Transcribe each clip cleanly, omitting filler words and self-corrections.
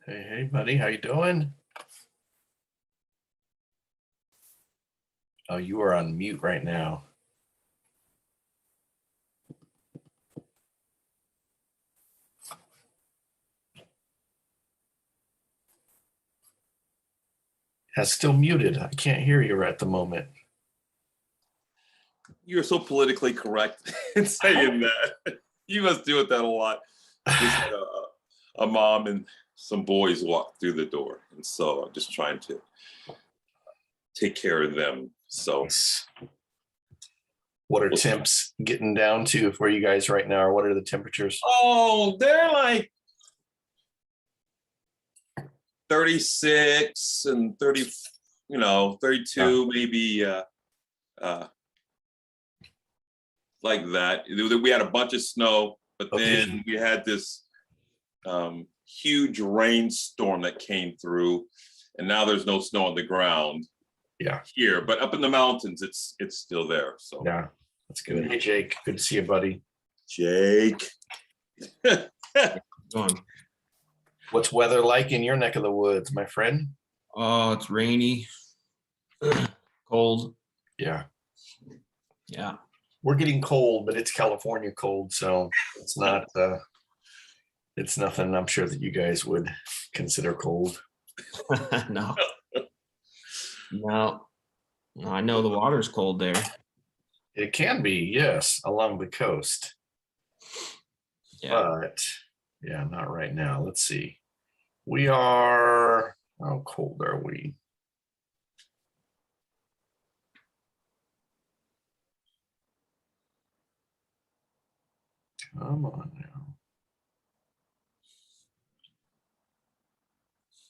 Hey, buddy, how you doing? Oh, you are on mute right now. That's still muted. I can't hear you right at the moment. You're so politically correct in saying that. You must deal with that a lot. Just had a mom and some boys walked through the door, and so I'm just trying to take care of them. So, What are temps getting down to for you guys right now, or what are the temperatures? oh, they're like 36 and 30, 32, maybe like that. We had a bunch of snow, but then we had this huge rainstorm that came through, and now there's no snow on the ground. Yeah. Here, but up in the mountains, it's still there. So yeah, that's good. Hey, Jake, good to see you, buddy. Jake. What's weather like in your neck of the woods, my friend? Oh, it's rainy, cold. Yeah. Yeah. We're getting cold, but it's California cold, so it's not it's nothing I'm sure that you guys would consider cold. No. No. I know the water's cold there. It can be, yes, along the coast. Yeah. But yeah, not right now. Let's see. We are, how cold are we? Come on now.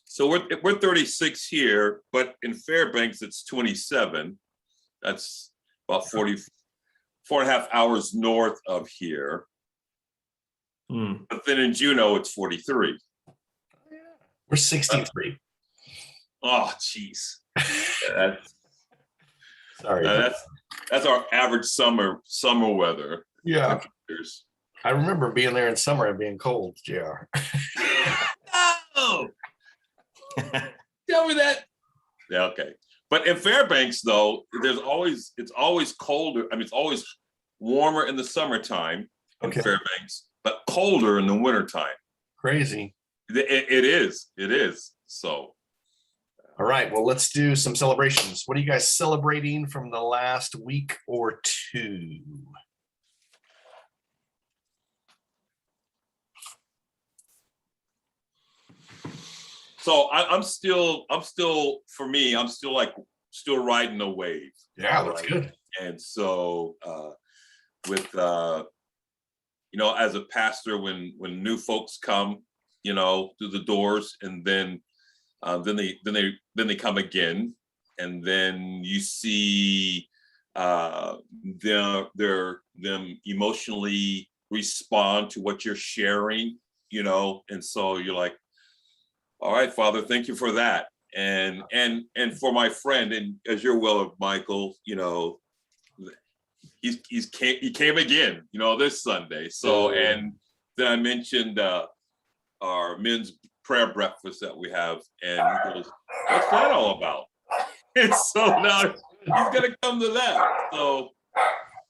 So we're 36 here, but in Fairbanks it's 27. That's about 4.5 hours north of here. But then in Juneau it's 43. We're 63. Oh, geez. Sorry. That's our average summer weather. Yeah. I remember being there in summer and being cold, JR. No! Tell me that. Yeah, okay. But in Fairbanks, though, it's always colder. I mean, it's always warmer in the summertime in Fairbanks, but colder in the wintertime. Crazy. It is. So. All right. Well, let's do some celebrations. What are you guys celebrating from the last week or two? So I'm still riding the wave. Yeah, that's good. And so as a pastor, when new folks come, through the doors, and then they come again, and then you see them emotionally respond to what you're sharing, and so you're like, all right, Father, thank you for that. And for my friend, and as you're well of Michael, he came again, this Sunday. So, and then I mentioned our men's prayer breakfast that we have, and he goes, what's that all about? And so now he's gonna come to that. So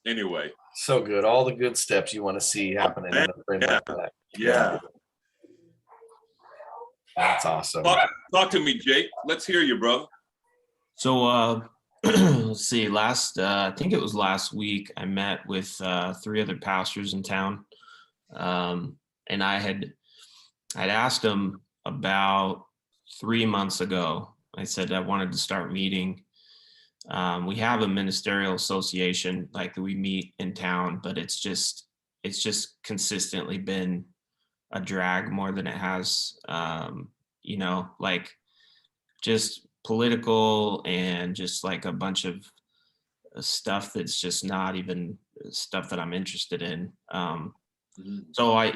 anyway. So good. All the good steps you want to see happening in a friend like that. Yeah. That's awesome. Talk to me, Jake. Let's hear you, brother. So let's see. I think it was last week, I met with 3 other pastors in town, and I'd asked them about 3 months ago. I said I wanted to start meeting. We have a ministerial association, like we meet in town, but it's just consistently been a drag more than it has, like just political and just like a bunch of stuff that's just not even stuff that I'm interested in. So I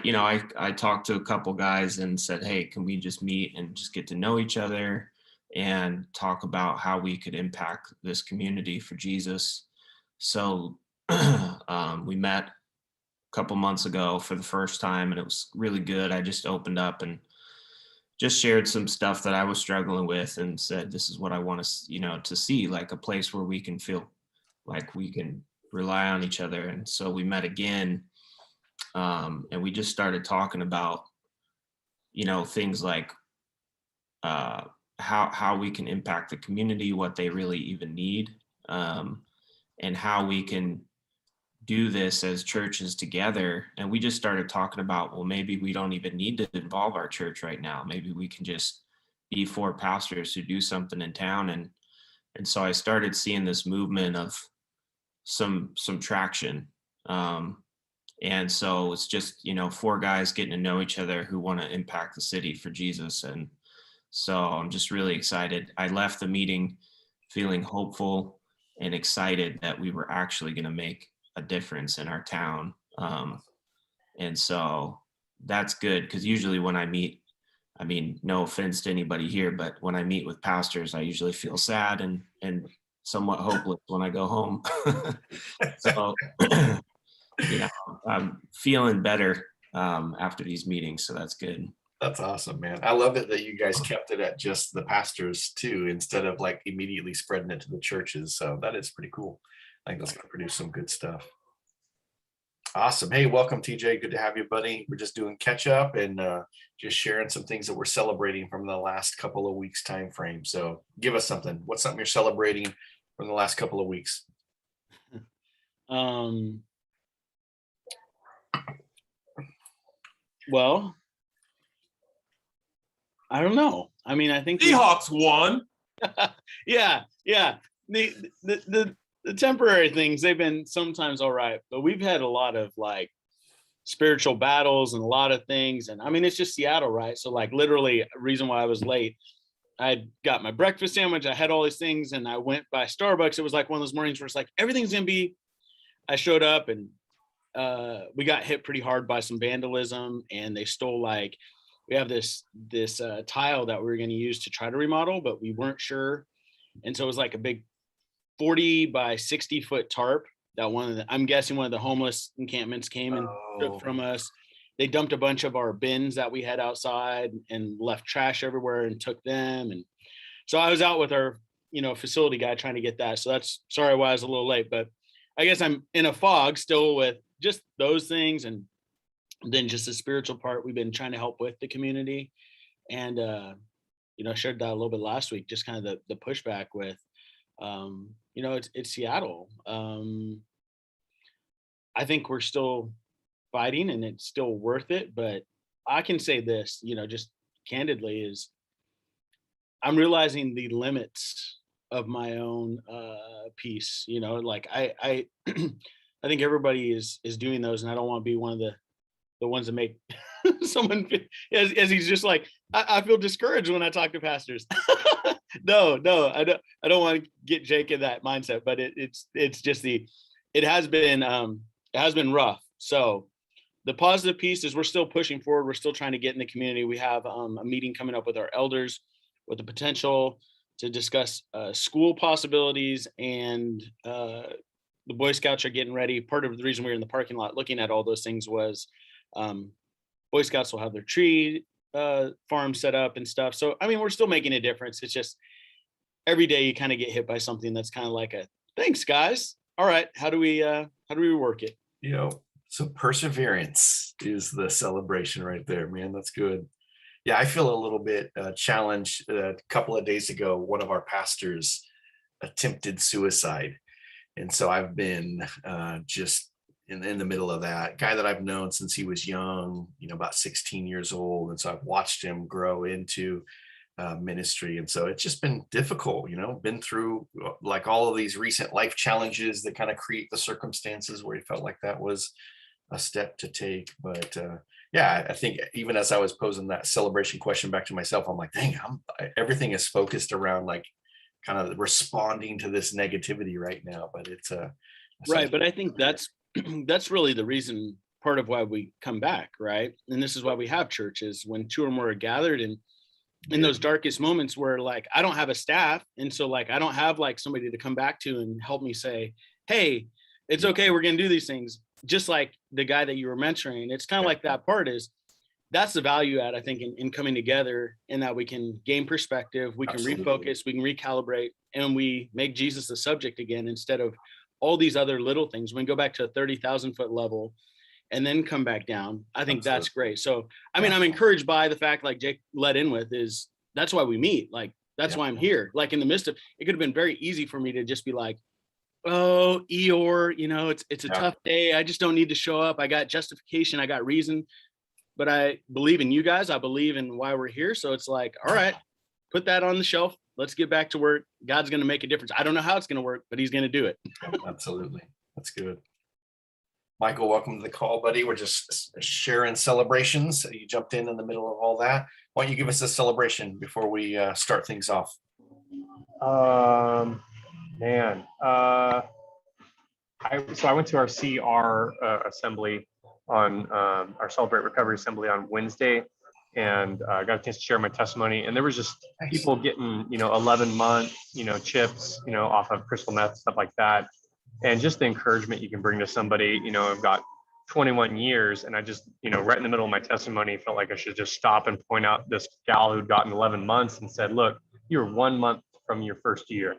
talked to a couple guys and said, hey, can we just meet and just get to know each other and talk about how we could impact this community for Jesus? So we met couple months ago for the first time, and it was really good. I just opened up and just shared some stuff that I was struggling with and said, this is what I want to, to see, like a place where we can feel like we can rely on each other. And so we met again, and we just started talking about, things like how we can impact the community, what they really even need, and how we can do this as churches together. And we just started talking about, well, maybe we don't even need to involve our church right now. Maybe we can just be 4 pastors who do something in town. And so I started seeing this movement of some traction. And so it's just, 4 guys getting to know each other who want to impact the city for Jesus. And so I'm just really excited. I left the meeting feeling hopeful and excited that we were actually going to make a difference in our town. And so that's good, because usually when I meet, I mean, no offense to anybody here, but when I meet with pastors, I usually feel sad and somewhat hopeless when I go home. So, I'm feeling better after these meetings, so that's good. That's awesome, man. I love it that you guys kept it at just the pastors too, instead of like immediately spreading it to the churches. So that is pretty cool. I think that's going to produce some good stuff. Awesome. Hey, welcome, TJ. Good to have you, buddy. We're just doing catch up and just sharing some things that we're celebrating from the last couple of weeks time frame. So give us something. What's something you're celebrating from the last couple of weeks? Well, I don't know. I mean, I think Seahawks won. yeah. The temporary things, they've been sometimes all right, but we've had a lot of like spiritual battles and a lot of things. And I mean, it's just Seattle, right? So like literally reason why I was late, I got my breakfast sandwich, I had all these things, and I went by Starbucks. It was like one of those mornings where it's like, everything's gonna be, I showed up and we got hit pretty hard by some vandalism, and they stole like, we have this tile that we were going to use to try to remodel, but we weren't sure. And so it was like a big 40 by 60 foot tarp that I'm guessing one of the homeless encampments came and took from us. They dumped a bunch of our bins that we had outside and left trash everywhere and took them. And so I was out with our, facility guy trying to get that. So that's sorry why I was a little late, but I guess I'm in a fog still with just those things. And then just the spiritual part we've been trying to help with the community. And, I shared that a little bit last week, just kind of the pushback with, it's Seattle. I think we're still fighting and it's still worth it, but I can say this, just candidly, is I'm realizing the limits of my own piece, like I I think everybody is doing those, and I don't want to be one of the ones that make someone as he's just like, I feel discouraged when I talk to pastors. No, I don't want to get Jake in that mindset, but it's just it has been rough. So the positive piece is we're still pushing forward. We're still trying to get in the community. We have a meeting coming up with our elders with the potential to discuss school possibilities, and the Boy Scouts are getting ready. Part of the reason we were in the parking lot looking at all those things was Boy Scouts will have their tree farm set up and stuff. So, I mean, we're still making a difference. It's just every day you kind of get hit by something that's kind of like a, thanks guys. All right. How do we work it? So perseverance is the celebration right there, man. That's good. Yeah. I feel a little bit challenged. A couple of days ago, one of our pastors attempted suicide. And so I've been just in the middle of that. Guy that I've known since he was young, about 16 years old. And so I've watched him grow into ministry. And so it's just been difficult, been through like all of these recent life challenges that kind of create the circumstances where he felt like that was a step to take. But yeah, I think even as I was posing that celebration question back to myself, I'm like, dang, everything is focused around like kind of responding to this negativity right now. But it's right. But I think that's really the reason, part of why we come back, right? And this is why we have churches, when 2 or more are gathered, and in those darkest moments where like I don't have a staff, and so like I don't have like somebody to come back to and help me say, hey, it's okay, we're gonna do these things. Just like the guy that you were mentioning, it's kind of like that part is that's the value add, I think, in coming together, in that we can gain perspective, we can Absolutely. refocus, we can recalibrate, and we make Jesus the subject again instead of all these other little things. We can go back to a 30,000 foot level and then come back down. I think that's great. So, I mean, I'm encouraged by the fact, like Jake led in with, is that's why we meet. Like, that's why I'm here. Like, in the midst of, it could have been very easy for me to just be like, oh, Eeyore, you know, it's a tough day. I just don't need to show up. I got justification. I got reason. But I believe in you guys. I believe in why we're here. So it's like, all right, put that on the shelf. Let's get back to work. God's going to make a difference. I don't know how it's going to work, but he's going to do it. Absolutely. That's good. Michael, welcome to the call, buddy. We're just sharing celebrations. You jumped in the middle of all that. Why don't you give us a celebration before we start things off? Man, I went to our CR assembly on our Celebrate Recovery assembly on Wednesday, and I got a chance to share my testimony. And there was just people getting 11-month chips off of crystal meth, stuff like that, and just the encouragement you can bring to somebody. I've got 21 years, and I just right in the middle of my testimony felt like I should just stop and point out this gal who'd gotten 11 months and said, look, you're 1 month from your first year.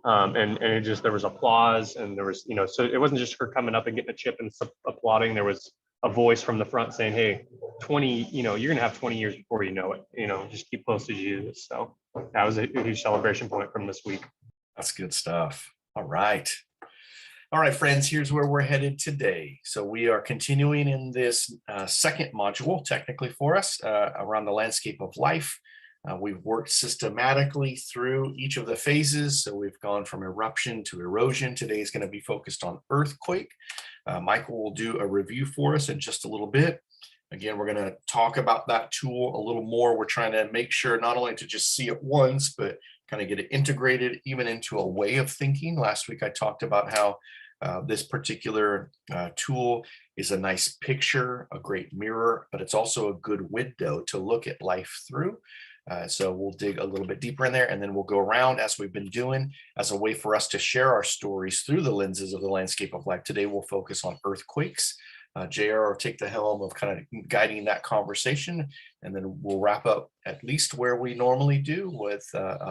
And it just, there was applause, and there was, so it wasn't just her coming up and getting a chip and applauding. There was a voice from the front saying, hey, 20, you're going to have 20 years before you know it, just keep close to Jesus. So that was a huge celebration point from this week. That's good stuff. All right. All right, friends, here's where we're headed today. So we are continuing in this second module, technically for us, around the landscape of life. We've worked systematically through each of the phases. So we've gone from eruption to erosion. Today is going to be focused on earthquake. Michael will do a review for us in just a little bit. Again, we're going to talk about that tool a little more. We're trying to make sure not only to just see it once, but kind of get it integrated even into a way of thinking. Last week, I talked about how this particular tool is a nice picture, a great mirror, but it's also a good window to look at life through. So we'll dig a little bit deeper in there, and then we'll go around as we've been doing as a way for us to share our stories through the lenses of the landscape of life. Today, we'll focus on earthquakes. JR will take the helm of kind of guiding that conversation, and then we'll wrap up at least where we normally do with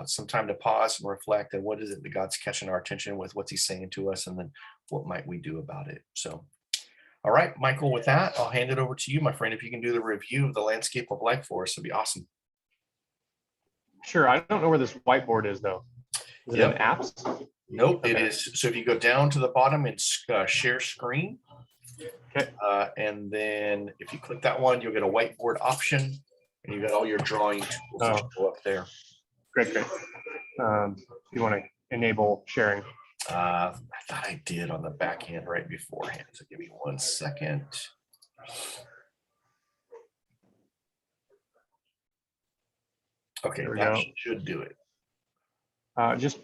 some time to pause and reflect on what is it that God's catching our attention with, what's he saying to us, and then what might we do about it. So, all right, Michael, with that, I'll hand it over to you, my friend. If you can do the review of the landscape of life for us, it'd be awesome. Sure. I don't know where this whiteboard is, though. Is it in apps? Nope, okay. It is. So if you go down to the bottom and share screen, okay, and then if you click that one, you'll get a whiteboard option, and you got all your drawing tools that show up there. Great. You want to enable sharing? I thought I did on the back end right beforehand. So give me 1 second. Okay, that should do it. Just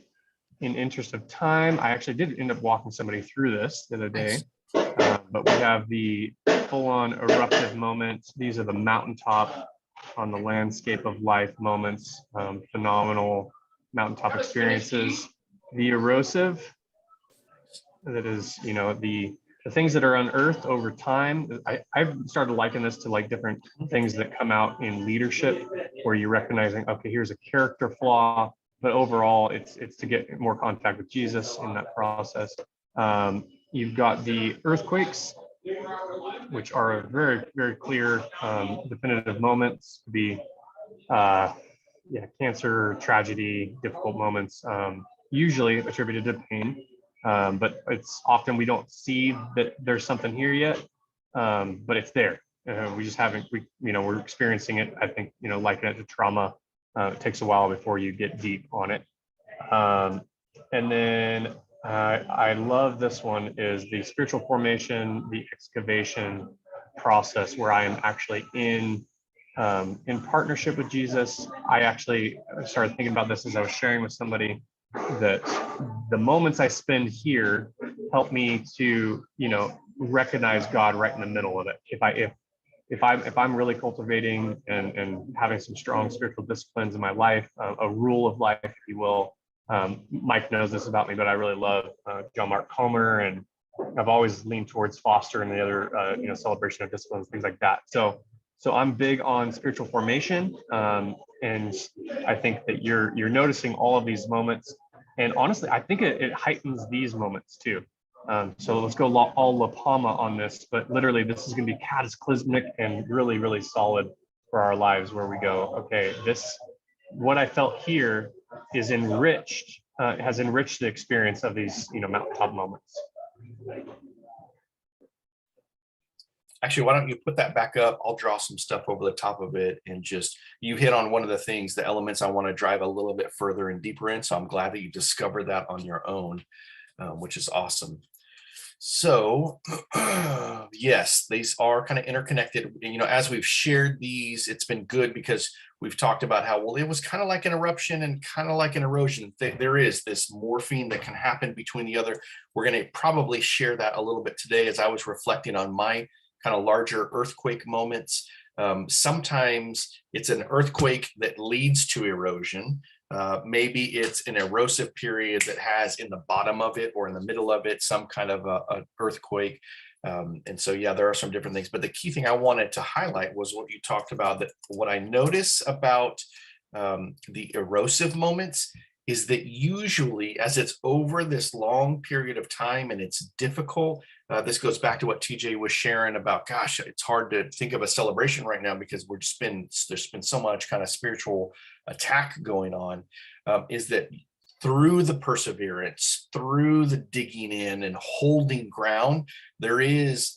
in interest of time, I actually did end up walking somebody through this the other day, but we have the full-on eruptive moments. These are the mountaintop on the landscape of life moments, phenomenal mountaintop experiences. The erosive, that is, the things that are unearthed over time. I've started liking this to like different things that come out in leadership, where you're recognizing, okay, here's a character flaw, but overall it's to get more contact with Jesus in that process. You've got the earthquakes, which are a very, very clear, definitive moments to be, cancer, tragedy, difficult moments, usually attributed to pain. But it's often we don't see that there's something here yet, but it's there. We just haven't, we're experiencing it. I think, liken it to trauma. It takes a while before you get deep on it. And then I love this one, is the spiritual formation, the excavation process, where I am actually in partnership with Jesus. I actually started thinking about this as I was sharing with somebody, that the moments I spend here help me to, recognize God right in the middle of it. If I'm really cultivating and having some strong spiritual disciplines in my life, a rule of life, if you will. Mike knows this about me, but I really love John Mark Comer, and I've always leaned towards Foster and the other, celebration of disciplines, things like that. So So I'm big on spiritual formation, and I think that you're noticing all of these moments. And honestly, I think it heightens these moments too. So let's go all La Palma on this, but literally this is going to be cataclysmic and really, really solid for our lives, where we go, okay, what I felt here is enriched, has enriched the experience of these, mountaintop moments. Actually, why don't you put that back up? I'll draw some stuff over the top of it, and just, you hit on one of the things, the elements I want to drive a little bit further and deeper in. So I'm glad that you discovered that on your own, which is awesome. So yes, these are kind of interconnected. As we've shared these, it's been good because we've talked about how, well, it was kind of like an eruption and kind of like an erosion. There is this morphine that can happen between the other. We're going to probably share that a little bit today as I was reflecting on my kind of larger earthquake moments. Sometimes it's an earthquake that leads to erosion. Maybe it's an erosive period that has in the bottom of it or in the middle of it some kind of an earthquake. And so, yeah, there are some different things. But the key thing I wanted to highlight was what you talked about, that what I notice about the erosive moments is that usually as it's over this long period of time and it's difficult, this goes back to what TJ was sharing about, gosh, it's hard to think of a celebration right now because there's been so much kind of spiritual attack going on, is that through the perseverance, through the digging in and holding ground, there is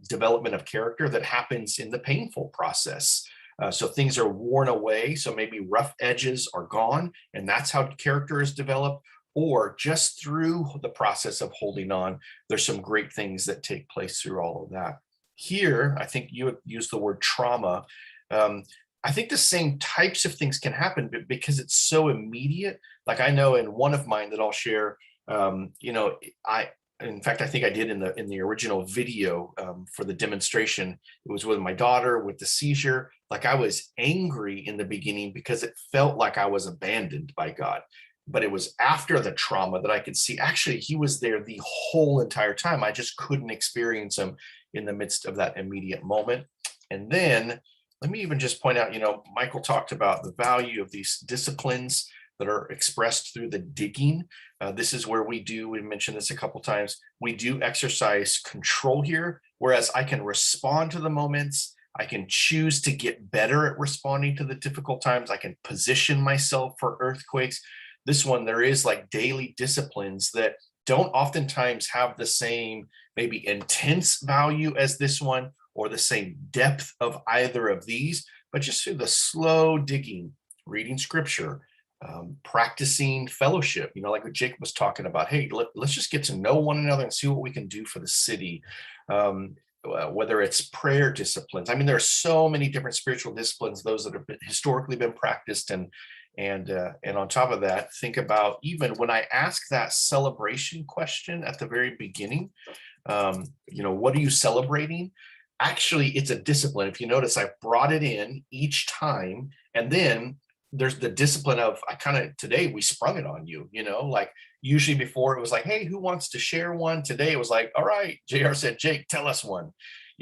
development of character that happens in the painful process. So things are worn away. So maybe rough edges are gone, and that's how character is developed. Or just through the process of holding on, there's some great things that take place through all of that. Here, I think you used the word trauma. I think the same types of things can happen, but because it's so immediate, like I know in one of mine that I'll share, in fact, I think I did in the original video for the demonstration. It was with my daughter with the seizure. Like I was angry in the beginning because it felt like I was abandoned by God. But it was after the trauma that I could see, actually, he was there the whole entire time. I just couldn't experience him in the midst of that immediate moment. And then let me even just point out, Michael talked about the value of these disciplines that are expressed through the digging. This is where we mentioned this a couple times, we do exercise control here, whereas I can respond to the moments. I can choose to get better at responding to the difficult times. I can position myself for earthquakes. This one, there is like daily disciplines that don't oftentimes have the same maybe intense value as this one or the same depth of either of these, but just through the slow digging, reading scripture, practicing fellowship, like what Jake was talking about. Hey, let's just get to know one another and see what we can do for the city. Whether it's prayer disciplines. I mean, there are so many different spiritual disciplines, those that have historically been practiced. And on top of that, think about even when I ask that celebration question at the very beginning, what are you celebrating? Actually, it's a discipline. If you notice, I brought it in each time, and then there's the discipline of today we sprung it on you, like usually before it was like, hey, who wants to share one? Today it was like, all right, JR said, Jake, tell us one,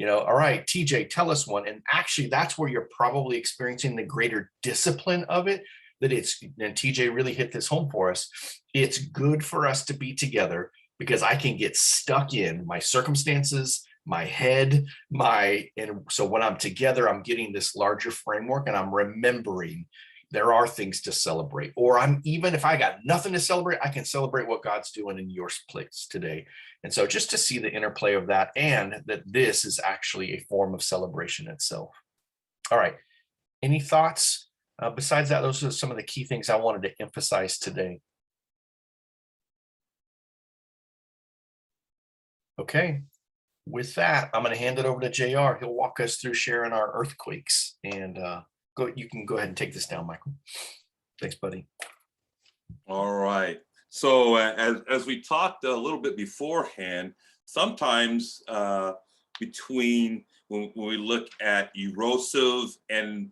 all right, TJ, tell us one. And actually that's where you're probably experiencing the greater discipline of it, and TJ really hit this home for us. It's good for us to be together because I can get stuck in my circumstances, my head, and so when I'm together, I'm getting this larger framework and I'm remembering there are things to celebrate. Or even if I got nothing to celebrate, I can celebrate what God's doing in your place today. And so just to see the interplay of that, and that this is actually a form of celebration itself. All right. Any thoughts? Besides that, those are some of the key things I wanted to emphasize today. Okay. With that, I'm going to hand it over to JR. He'll walk us through sharing our earthquakes. And you can go ahead and take this down, Michael. Thanks, buddy. All right. So as we talked a little bit beforehand, sometimes between when we look at erosive and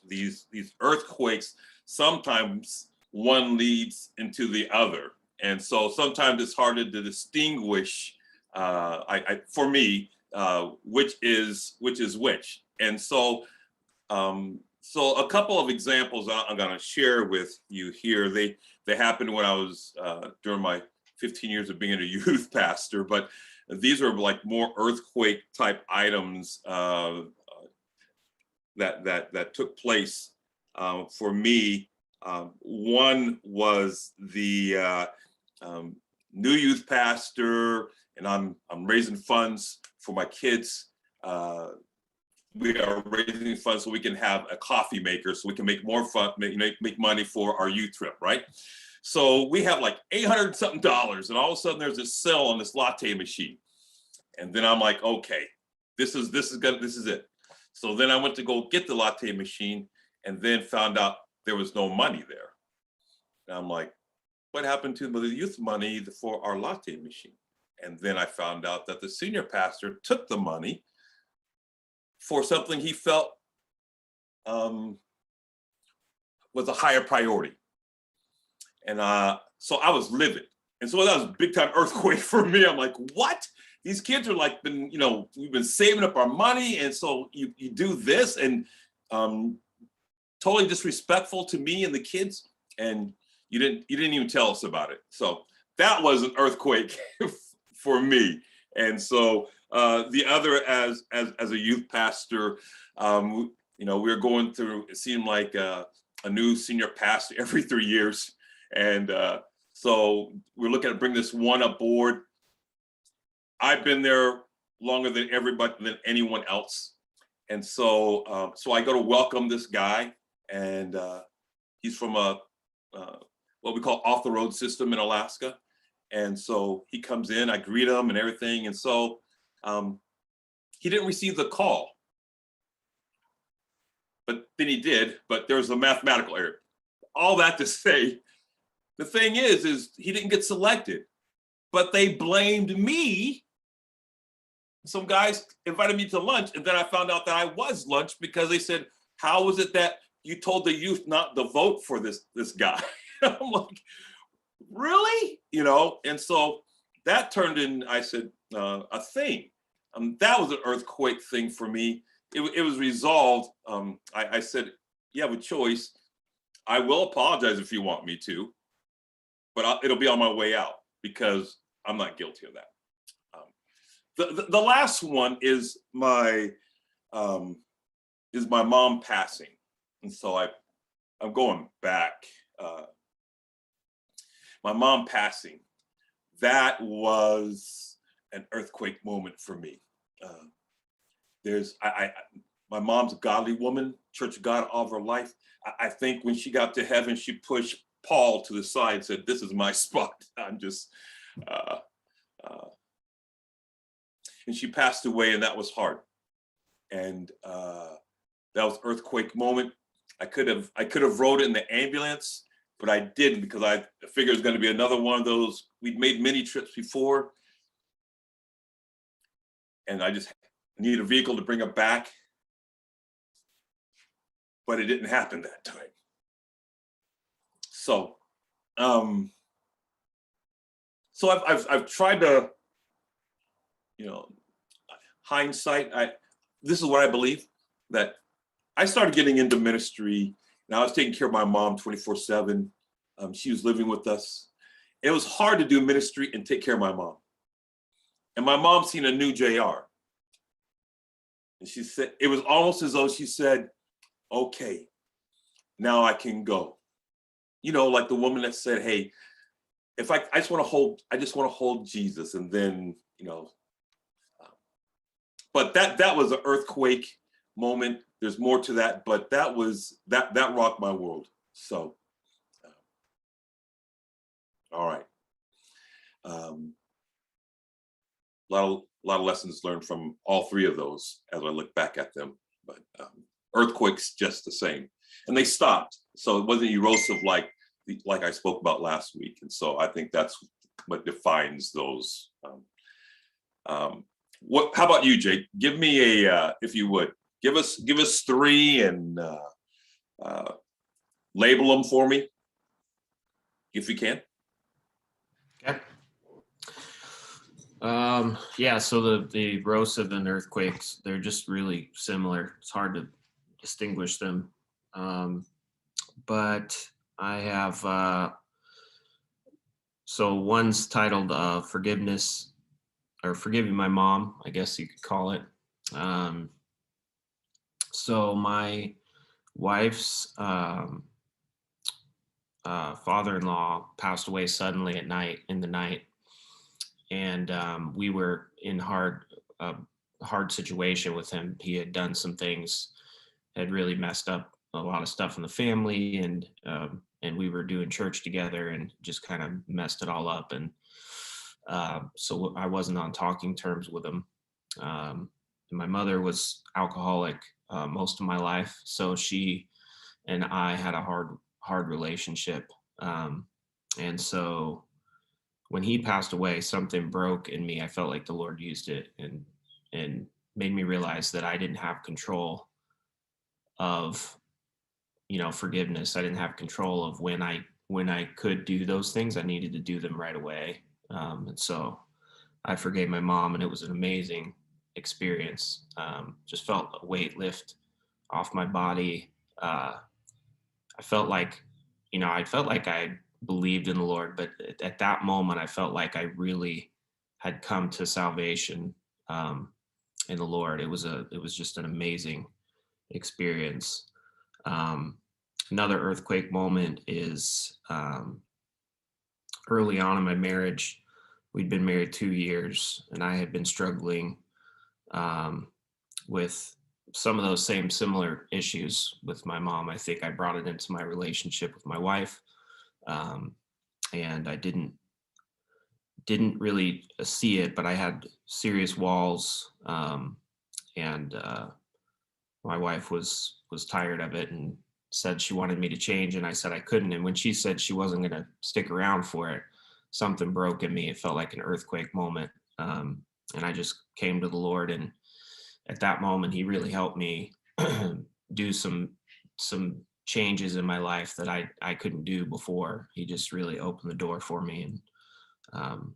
these earthquakes, sometimes one leads into the other. And so sometimes it's harder to distinguish, for me, which is which. And so, so a couple of examples I'm going to share with you here. They happened when I was during my 15 years of being a youth pastor, but these are like more earthquake type items that took place for me. One was the new youth pastor, and I'm raising funds for my kids. We are raising funds so we can have a coffee maker, so we can make more fun, make money for our youth trip, right? So we have like $800 something, and all of a sudden there's this sale on this latte machine, and then I'm like, okay, this is it. So then I went to go get the latte machine, and then found out there was no money there. And I'm like, what happened to the youth money for our latte machine? And then I found out that the senior pastor took the money for something he felt was a higher priority. And so I was livid. And so that was a big time earthquake for me. I'm like, what? These kids are like, we've been saving up our money. And so you do this, and totally disrespectful to me and the kids. And you didn't even tell us about it. So that was an earthquake for me. And so the other, as a youth pastor, we were going through, it seemed like a new senior pastor every 3 years. And so we're looking to bring this one aboard. I've been there longer than anyone else. And so I go to welcome this guy, and he's from what we call off the road system in Alaska. And so he comes in, I greet him and everything. And so he didn't receive the call, but then he did, but there was a mathematical error. All that to say, the thing is he didn't get selected, but they blamed me. Some guys invited me to lunch, and then I found out that I was lunch because they said, how was it that you told the youth not to vote for this guy? I'm like, really? And so that turned in, I said, a thing. That was an earthquake thing for me. It was resolved. I said, you have a choice. I will apologize if you want me to, but it'll be on my way out because I'm not guilty of that. The last one is my mom passing, and so I'm going back. My mom passing, that was an earthquake moment for me. My mom's a godly woman, Church of God all of her life. I think when she got to heaven, she pushed Paul to the side and said, "This is my spot." I'm just. And she passed away, and that was hard. And that was earthquake moment. I could have rode it in the ambulance, but I didn't because I figured it was going to be another one of those. We'd made many trips before, and I just needed a vehicle to bring her back. But it didn't happen that time. So, I've tried to, hindsight. This is what I believe, that I started getting into ministry, and I was taking care of my mom 24/7. She was living with us. It was hard to do ministry and take care of my mom. And my mom seen a new JR. And she said, it was almost as though she said, okay, now I can go. Like the woman that said, hey, if I just want to hold Jesus. And then, but that was an earthquake moment. There's more to that, but that rocked my world. So, all right. A lot of lessons learned from all three of those as I look back at them. But earthquakes just the same, and they stopped. So it wasn't erosive like I spoke about last week. And so I think that's what defines those. How about you, Jake? Give me if you would, give us three and label them for me, if you can. Okay. Yeah, so the erosive and earthquakes, they're just really similar. It's hard to distinguish them. But I have so one's titled Forgiveness, or Forgiving My Mom, I guess you could call it. Um, so my wife's father-in-law passed away suddenly in the night, and we were in hard situation with him. He had done some things, had really messed up a lot of stuff in the family, and we were doing church together and just kind of messed it all up. And so I wasn't on talking terms with him. And my mother was alcoholic most of my life, so she and I had a hard relationship. And so when he passed away, something broke in me. I felt like the Lord used it and made me realize that I didn't have control of, forgiveness. I didn't have control of when I could do those things. I needed to do them right away. And so I forgave my mom, and it was an amazing experience. Just felt a weight lift off my body. I felt like, I believed in the Lord, but at that moment, I felt like I really had come to salvation in the Lord. It was just an amazing experience. Um, Another earthquake moment is early on in my marriage. We'd been married 2 years, and I had been struggling um, with some of those same similar issues with my mom. I think I brought it into my relationship with my wife, um, and I didn't really see it, but I had serious walls, and my wife was tired of it and said she wanted me to change, and I said I couldn't. And when she said she wasn't going to stick around for it, something broke in me. It felt like an earthquake moment, and I just came to the Lord, and at that moment, He really helped me do some changes in my life that I couldn't do before. He just really opened the door for me and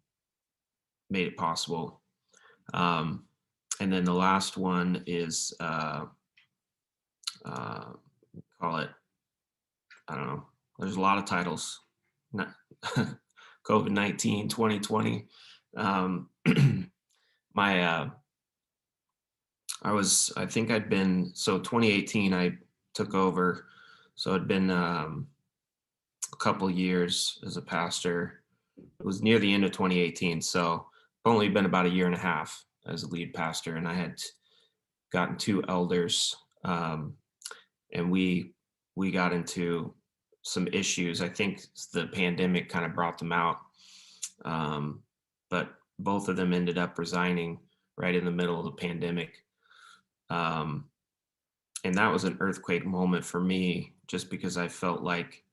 made it possible. And then the last one is call it, I don't know. There's a lot of titles. COVID-19, 2020. My I think I'd been, so 2018 I took over. So I'd been a couple years as a pastor. It was near the end of 2018. So I've only been about a year and a half as a lead pastor, and I had gotten 2 elders, and we got into some issues. I think the pandemic kind of brought them out, but both of them ended up resigning right in the middle of the pandemic. And that was an earthquake moment for me, just because I felt like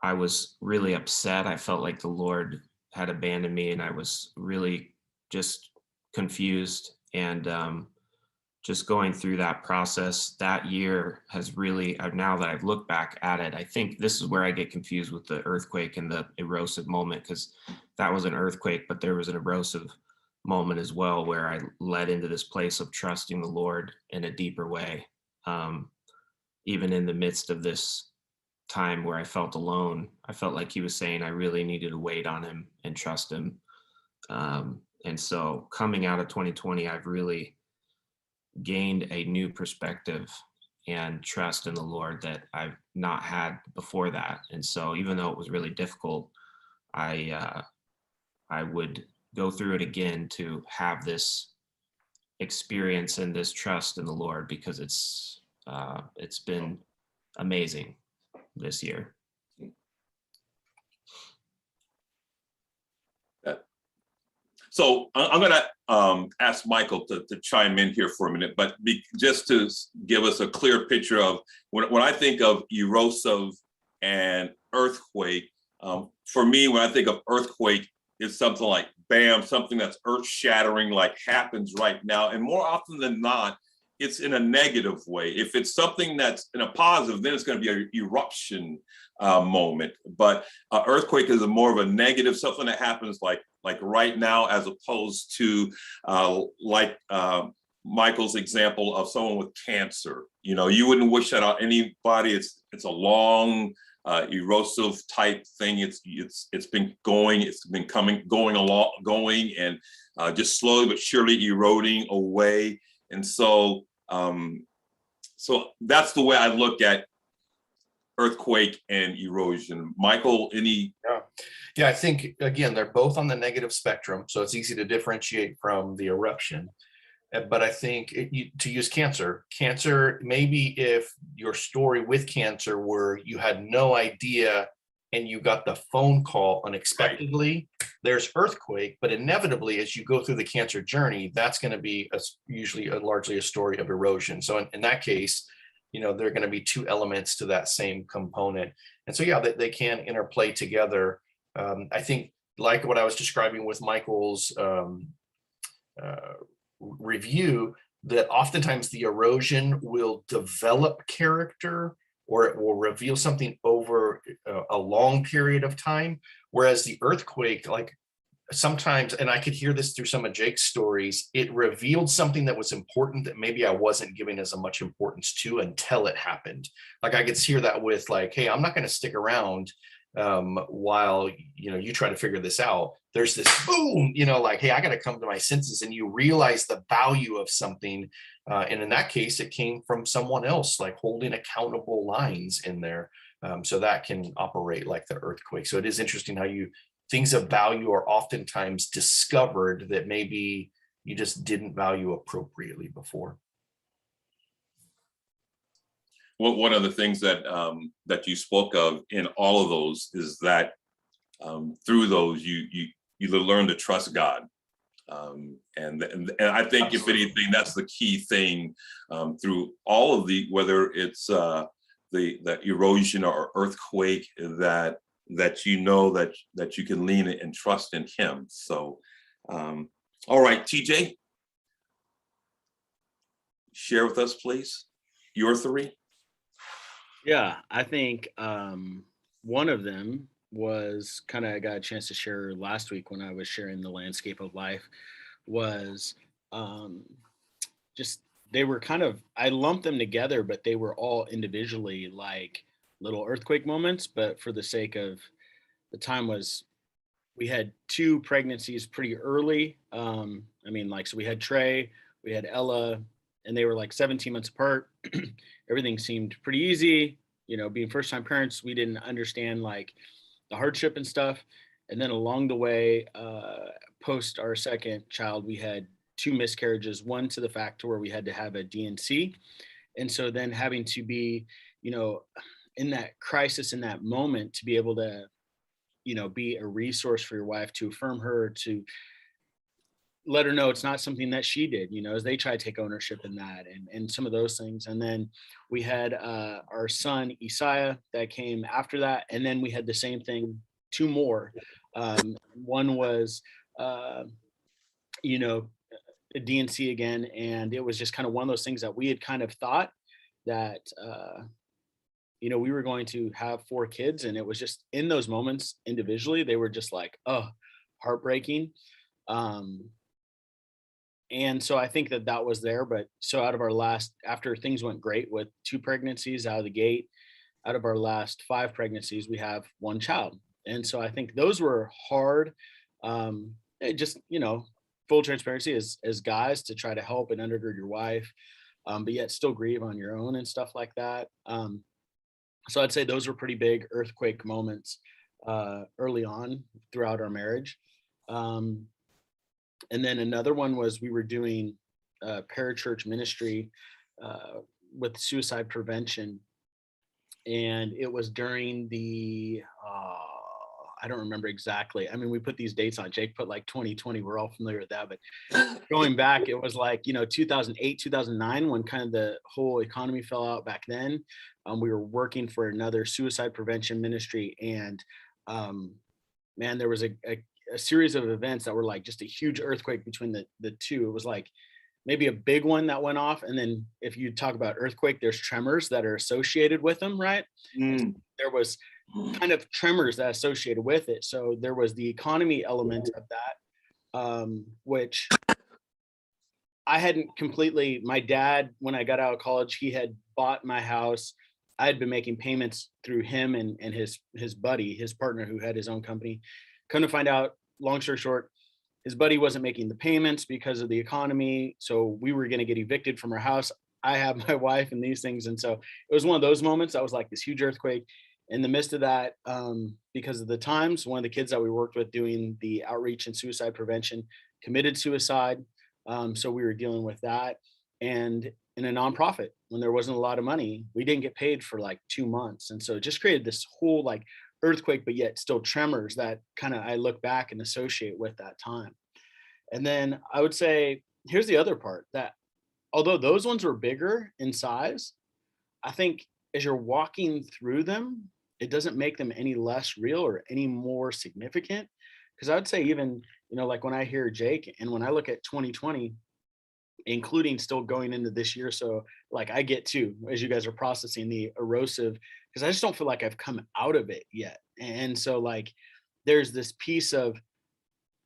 I was really upset. I felt like the Lord had abandoned me, and I was really just confused. And just going through that process that year has really, now that I've looked back at it, I think this is where I get confused with the earthquake and the erosive moment, because that was an earthquake, but there was an erosive moment as well, where I led into this place of trusting the Lord in a deeper way. Even in the midst of this time where I felt alone, I felt like He was saying I really needed to wait on Him and trust Him. And so coming out of 2020, I've really gained a new perspective and trust in the Lord that I've not had before that. And so even though it was really difficult, I would go through it again to have this experience and this trust in the Lord, because it's been amazing this year. So I'm going to ask Michael to chime in here for a minute, but just to give us a clear picture of when I think of erosive and earthquake, for me, when I think of earthquake, it's something like bam, something that's earth shattering, like happens right now. And more often than not, it's in a negative way. If it's something that's in a positive, then it's going to be an eruption moment. But earthquake is more of a negative, something that happens like like right now, as opposed to Michael's example of someone with cancer. You know, you wouldn't wish that on anybody. It's a long, erosive type thing. It's been going, going and just slowly but surely eroding away. And so, so that's the way I look at earthquake and erosion. Michael, any? Yeah, I think, again, they're both on the negative spectrum, so it's easy to differentiate from the eruption. But I think to use cancer, maybe if your story with cancer where you had no idea and you got the phone call unexpectedly, there's earthquake, but inevitably as you go through the cancer journey, that's going to be usually largely a story of erosion. So in that case, you know, there are going to be two elements to that same component. And so, yeah, they can interplay together. I think like what I was describing with Michael's review, that oftentimes the erosion will develop character or it will reveal something over a long period of time. Whereas the earthquake, like sometimes, and I could hear this through some of Jake's stories, it revealed something that was important that maybe I wasn't giving as much importance to until it happened. Like I could hear that with like, hey, I'm not going to stick around while, you know, you try to figure this out. There's this boom, you know, like, hey, I got to come to my senses, and you realize the value of something. And in that case, it came from someone else, like holding accountable lines in there. So that can operate like the earthquake. So it is interesting how things of value are oftentimes discovered that maybe you just didn't value appropriately before. Well, one of the things that that you spoke of in all of those is that through those you learn to trust God, and I think if anything, that's the key thing through all of whether it's the erosion or earthquake, that you know that you can lean and trust in Him. So, all right, TJ, share with us, please, your three. Yeah, I think one of them was kind of, I got a chance to share last week when I was sharing the landscape of life, was just, they were kind of, I lumped them together, but they were all individually like little earthquake moments. But for the sake of the time, was we had two pregnancies pretty early. I mean, like, so we had Trey, we had Ella, and they were like 17 months apart. Everything seemed pretty easy. You know, being first time parents, we didn't understand like the hardship and stuff. And then along the way, post our second child, we had two miscarriages, one to the fact to where we had to have a DNC. And so then having to be, you know, in that crisis, in that moment, to be able to, you know, be a resource for your wife, to affirm her, to let her know it's not something that she did, you know, as they try to take ownership in that, and some of those things. And then we had our son Isaiah that came after that. And then we had the same thing, two more. One was, you know, a DNC again. And it was just kind of one of those things that we had kind of thought that, you know, we were going to have 4 kids. And it was just in those moments individually, they were just like, oh, heartbreaking. And so I think that was there. But so out of our last, after things went great with 2 pregnancies out of the gate, out of our last 5 pregnancies, we have 1 child. And so I think those were hard. Just, you know, full transparency as guys, to try to help and undergird your wife, but yet still grieve on your own and stuff like that. So I'd say those were pretty big earthquake moments early on throughout our marriage. And then another one was, we were doing parachurch ministry with suicide prevention. And it was during the, I don't remember exactly. I mean, we put these dates on. Jake put like 2020. We're all familiar with that. But going back, it was like, you know, 2008, 2009, when kind of the whole economy fell out back then. We were working for another suicide prevention ministry. And man, there was a series of events that were like just a huge earthquake between the two. It was like maybe a big one that went off. And then if you talk about earthquake, there's tremors that are associated with them, right? Mm. There was kind of tremors that associated with it. So there was the economy element of that, which I hadn't completely, my dad, when I got out of college, he had bought my house. I had been making payments through him and his buddy, his partner who had his own company. Come to find out, long story short, his buddy wasn't making the payments because of the economy. So we were going to get evicted from our house. I have my wife and these things. And so it was one of those moments that was like this huge earthquake. In the midst of that, because of the times, one of the kids that we worked with doing the outreach and suicide prevention committed suicide. So we were dealing with that. And in a nonprofit, when there wasn't a lot of money, we didn't get paid for like 2 months. And so it just created this whole like earthquake, but yet still tremors that kind of I look back and associate with that time. And then I would say, here's the other part, that although those ones were bigger in size, I think as you're walking through them, it doesn't make them any less real or any more significant. Because I would say even, like when I hear Jake and when I look at 2020, including still going into this year. So like I get to, as you guys are processing the erosive, because I just don't feel like I've come out of it yet. And so like there's this piece of,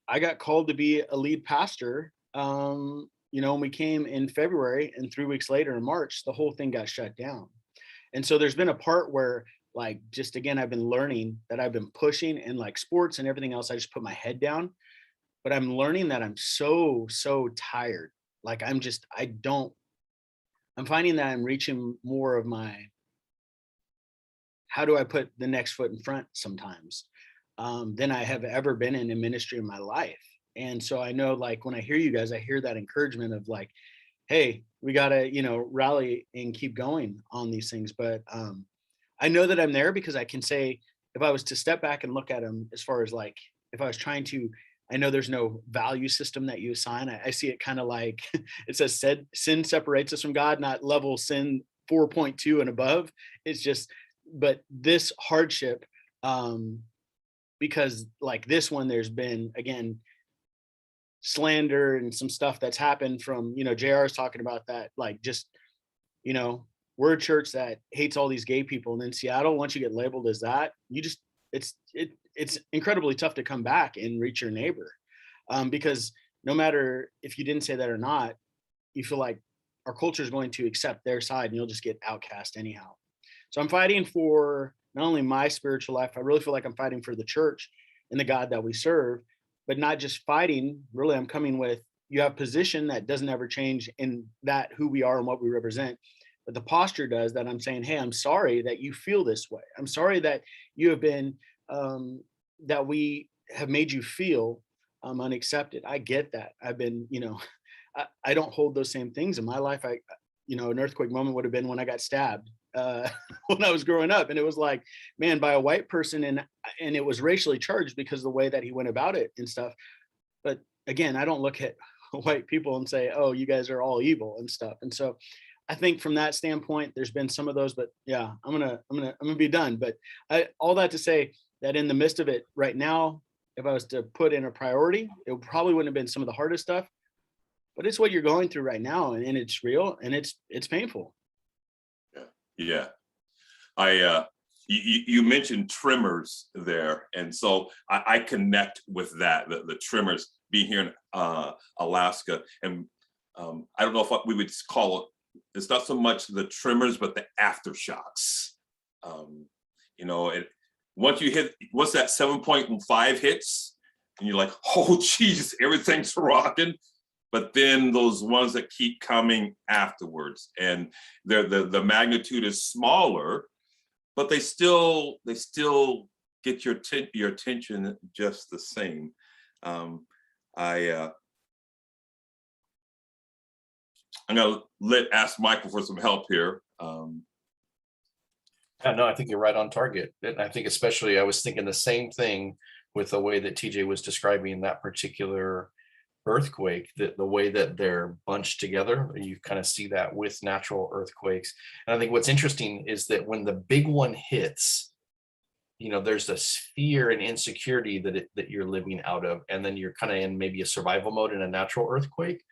I got called to be a lead pastor, and we came in February, and 3 weeks later in March, the whole thing got shut down. And so there's been a part where like, just again, I've been learning that I've been pushing, and like sports and everything else, I just put my head down, but I'm learning that I'm so tired. Like I'm finding that I'm reaching more of my, how do I put the next foot in front sometimes, than I have ever been in a ministry in my life. And so I know like when I hear you guys, I hear that encouragement of like, hey, we gotta, rally and keep going on these things. But I know that I'm there because I can say, if I was to step back and look at them as far as like, if I was trying to, I know there's no value system that you assign. I see it kind of like it says sin separates us from God, not level sin 4.2 and above. It's just, but this hardship, because like this one, there's been, again, slander and some stuff that's happened from, JR is talking about that, like just, we're a church that hates all these gay people. And in Seattle, once you get labeled as that, it's incredibly tough to come back and reach your neighbor, because no matter if you didn't say that or not, you feel like our culture is going to accept their side and you'll just get outcast anyhow. So I'm fighting for not only my spiritual life, I really feel like I'm fighting for the church and the God that we serve, but not just fighting. Really, I'm coming with, you have position that doesn't ever change in that who we are and what we represent. But the posture does, that I'm saying, hey, I'm sorry that you feel this way. I'm sorry that you have been, that we have made you feel unaccepted. I get that. I've been, I don't hold those same things in my life. An earthquake moment would have been when I got stabbed when I was growing up. And it was like, man, by a white person, and it was racially charged because of the way that he went about it and stuff. But again, I don't look at white people and say, oh, you guys are all evil and stuff. And so I think from that standpoint, there's been some of those, but yeah, I'm gonna be done. But all that to say that in the midst of it right now, if I was to put in a priority, it probably wouldn't have been some of the hardest stuff, but it's what you're going through right now, and it's real and it's painful. Yeah. You mentioned tremors there, and so I connect with that, the tremors being here in Alaska, and I don't know if we would call it, it's not so much the tremors, but the aftershocks. Once that 7.5 hits, and you're like, oh geez, everything's rocking. But then those ones that keep coming afterwards, and the magnitude is smaller, but they still get your attention just the same. I'm gonna ask Michael for some help here. Yeah, no, I think you're right on target. And I think especially I was thinking the same thing with the way that TJ was describing that particular earthquake, the way that they're bunched together. You kind of see that with natural earthquakes. And I think what's interesting is that when the big one hits, there's this fear and insecurity that you're living out of, and then you're kind of in maybe a survival mode in a natural earthquake.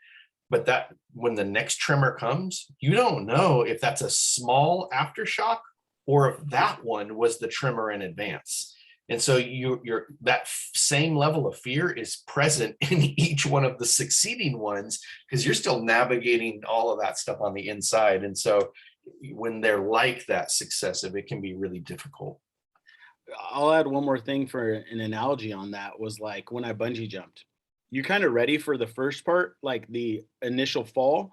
But that when the next tremor comes, you don't know if that's a small aftershock or if that one was the trimmer in advance. And so you're that same level of fear is present in each one of the succeeding ones, because you're still navigating all of that stuff on the inside. And so when they're like that successive, it can be really difficult. I'll add one more thing for an analogy on that was like when I bungee jumped. You're kind of ready for the first part, like the initial fall,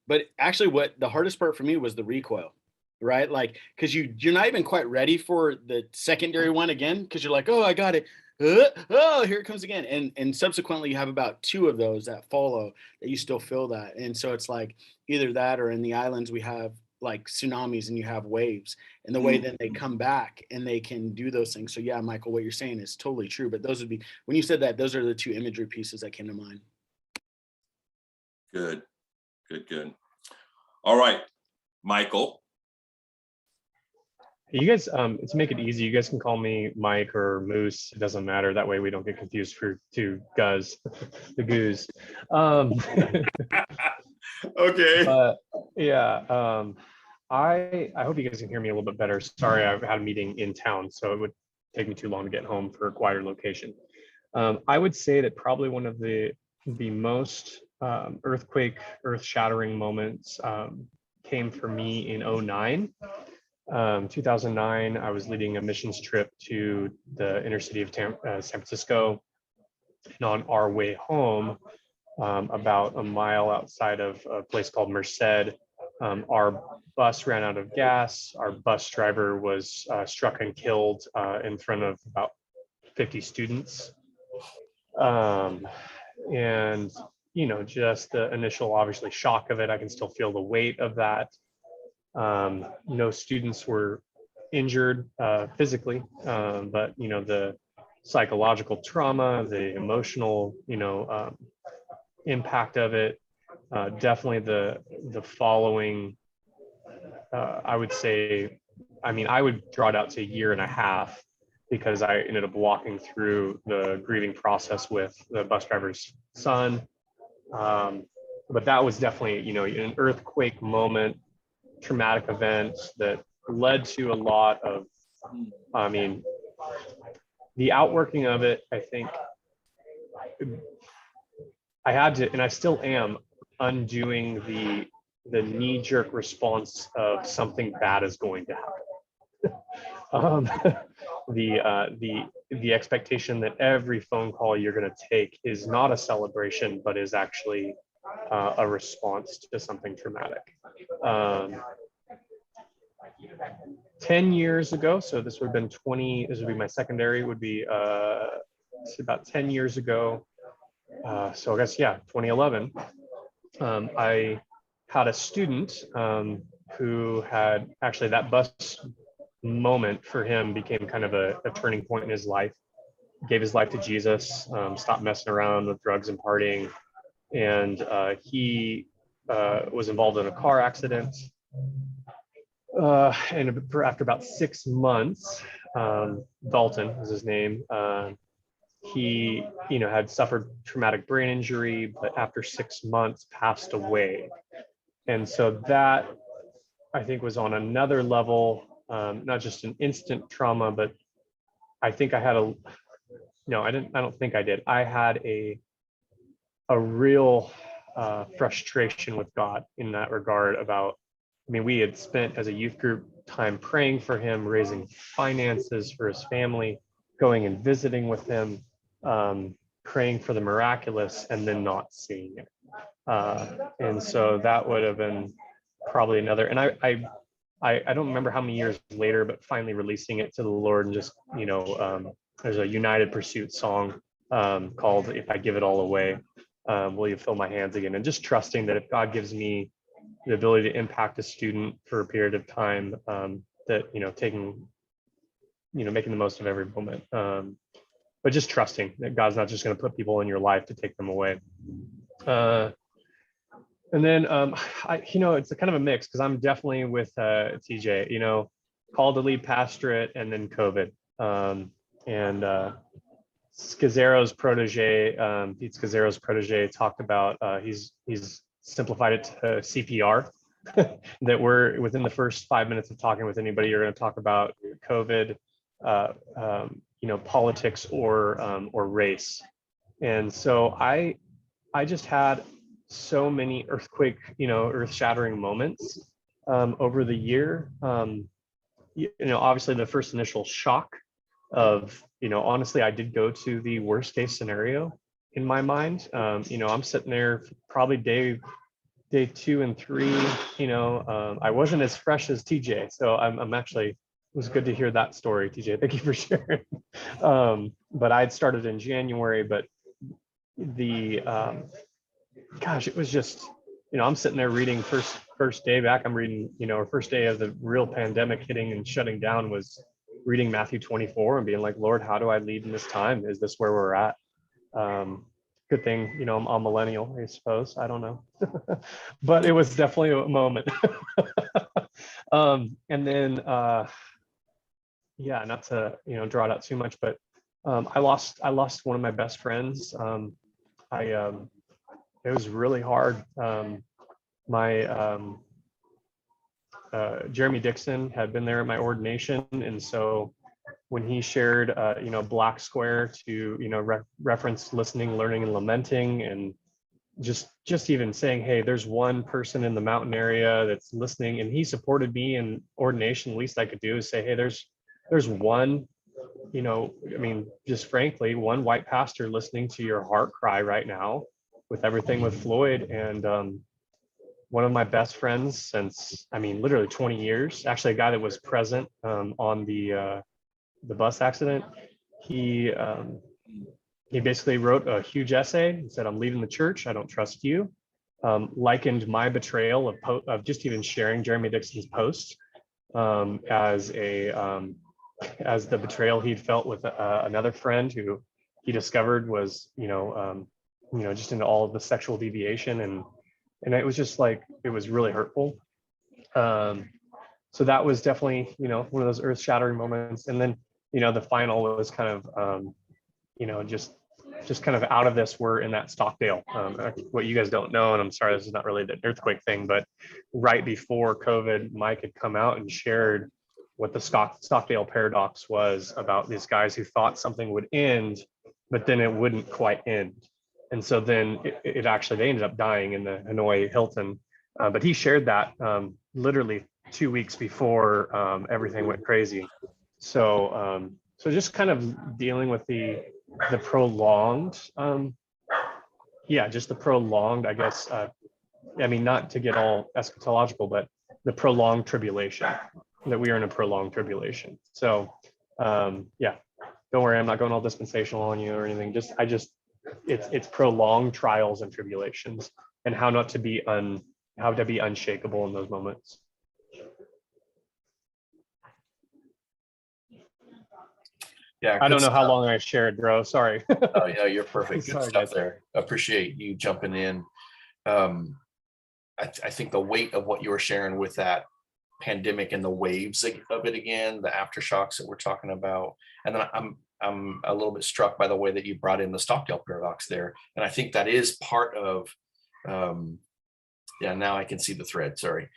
but actually what the hardest part for me was the recoil, right? Like, because you're not even quite ready for the secondary one again, because you're like, oh, I got it. Oh, here it comes again. And subsequently you have about 2 of those that follow that you still feel that. And so it's like either that, or in the islands we have like tsunamis and you have waves, and the way that they come back and they can do those things. So yeah, Michael, what you're saying is totally true. But those would be, when you said that, those are the 2 imagery pieces that came to mind. Good, good, good. All right, Michael. You guys, to make it easy, you guys can call me Mike or Moose. It doesn't matter. That way we don't get confused for 2 Guz, the goose. Okay. Yeah, I hope you guys can hear me a little bit better. Sorry, I've had a meeting in town, so it would take me too long to get home for a quieter location. I would say that probably one of the most earth-shattering moments came for me in 2009. 2009, I was leading a missions trip to the inner city of San Francisco, and on our way home, about a mile outside of a place called Merced, our bus ran out of gas. Our bus driver was struck and killed in front of about 50 students. And, you know, just the initial, obviously, shock of it, I can still feel the weight of that. No students were injured physically, but, you know, the psychological trauma, the emotional, you know, impact of it, definitely the following, I would say, I mean, I would draw it out to 1.5 years, because I ended up walking through the grieving process with the bus driver's son. But that was definitely, you know, an earthquake moment, traumatic event that led to a lot of, I mean, the outworking of it, I think I had to, and I still am, undoing the knee-jerk response of something bad is going to happen. The expectation that every phone call you're going to take is not a celebration, but is actually a response to something traumatic. 10 years ago, so this would have been this would be my secondary, would be about 10 years ago. So I guess, yeah, 2011. I had a student who had actually, that bus moment for him became kind of a turning point in his life. Gave his life to Jesus, stopped messing around with drugs and partying, and he was involved in a car accident. And after about 6 months, Dalton was his name. He, you know, had suffered traumatic brain injury, but after 6 months passed away. And so that, I think, was on another level, not just an instant trauma, but I think I had I don't think I did. I had a real frustration with God in that regard about, I mean, we had spent as a youth group time praying for him, raising finances for his family, going and visiting with him, praying for the miraculous, and then not seeing it. And so that would have been probably another, and I don't remember how many years later, but finally releasing it to the Lord, and just, you know, there's a United Pursuit song called "If I Give It All Away, Will You Fill My Hands Again?" And just trusting that if God gives me the ability to impact a student for a period of time, that, you know, making the most of every moment, but just trusting that God's not just going to put people in your life to take them away. And then, you know, it's a kind of a mix, because I'm definitely with TJ, you know, called to lead pastorate and then COVID. And Scazzero's protege, Pete Scazzero's protege, talked about, he's simplified it to CPR. that we're within the first 5 minutes of talking with anybody, you're going to talk about COVID, politics or race. And so I just had so many earth-shattering moments over the year. Obviously the first initial shock of, honestly, I did go to the worst case scenario in my mind. I'm sitting there probably day 2 and 3. I wasn't as fresh as TJ, so I'm actually, it was good to hear that story, TJ. Thank you for sharing. But I'd started in January, but the it was just, I'm sitting there reading first day back. I'm reading, or first day of the real pandemic hitting and shutting down was reading Matthew 24 and being like, Lord, how do I lead in this time? Is this where we're at? Good thing, I'm a millennial, I suppose. I don't know. But it was definitely a moment. And then, not to, draw it out too much, but I lost one of my best friends. It was really hard. Jeremy Dixon had been there at my ordination. And so when he shared, Black Square to, reference listening, learning, and lamenting, and just even saying, hey, there's one person in the mountain area that's listening, and he supported me in ordination. The least I could do is say, hey, there's one, just frankly, one white pastor listening to your heart cry right now with everything with Floyd. And one of my best friends since, literally 20 years, actually a guy that was present on the bus accident. He basically wrote a huge essay and said, I'm leaving the church. I don't trust you. Likened my betrayal of just even sharing Jeremy Dixon's post as the betrayal he'd felt with another friend who he discovered was, just into all of the sexual deviation. And it was just like, it was really hurtful. So that was definitely, one of those earth shattering moments. And then, the final was kind of, just kind of out of this, we're in that Stockdale. What you guys don't know, and I'm sorry, this is not really the earthquake thing, but right before COVID, Mike had come out and shared what the Stockdale paradox was about these guys who thought something would end, but then it wouldn't quite end. And so then it actually, they ended up dying in the Hanoi Hilton. But he shared that literally 2 weeks before everything went crazy. So just kind of dealing with the prolonged, just the prolonged, I guess, not to get all eschatological, but the prolonged tribulation, that we are in a prolonged tribulation. So don't worry, I'm not going all dispensational on you or anything. It's prolonged trials and tribulations, and how to be unshakable in those moments. Yeah, I don't know how long I shared, bro. Sorry. Oh yeah, you're perfect. Good Sorry, stuff guys. there. Appreciate you jumping in. I think the weight of what you were sharing with that pandemic and the waves of it again, the aftershocks that we're talking about, and then I'm a little bit struck by the way that you brought in the Stockdale paradox there, and I think that is part of. Now I can see the thread. Sorry.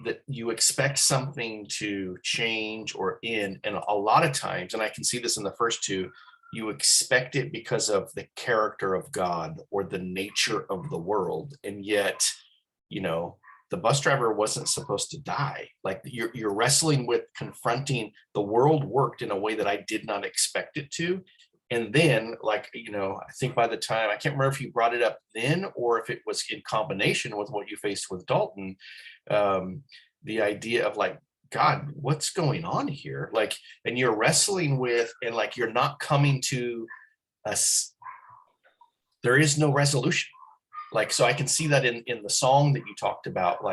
That you expect something to change or end, and a lot of times, and I can see this in the first two, you expect it because of the character of God or the nature of the world, and yet, the bus driver wasn't supposed to die. Like you're wrestling with confronting the world worked in a way that I did not expect it to. And then, I think by the time, I can't remember if you brought it up then or if it was in combination with what you faced with Dalton, the idea of God, what's going on here? And you're wrestling with, and you're not coming to us. There is no resolution. So I can see that in the song that you talked about,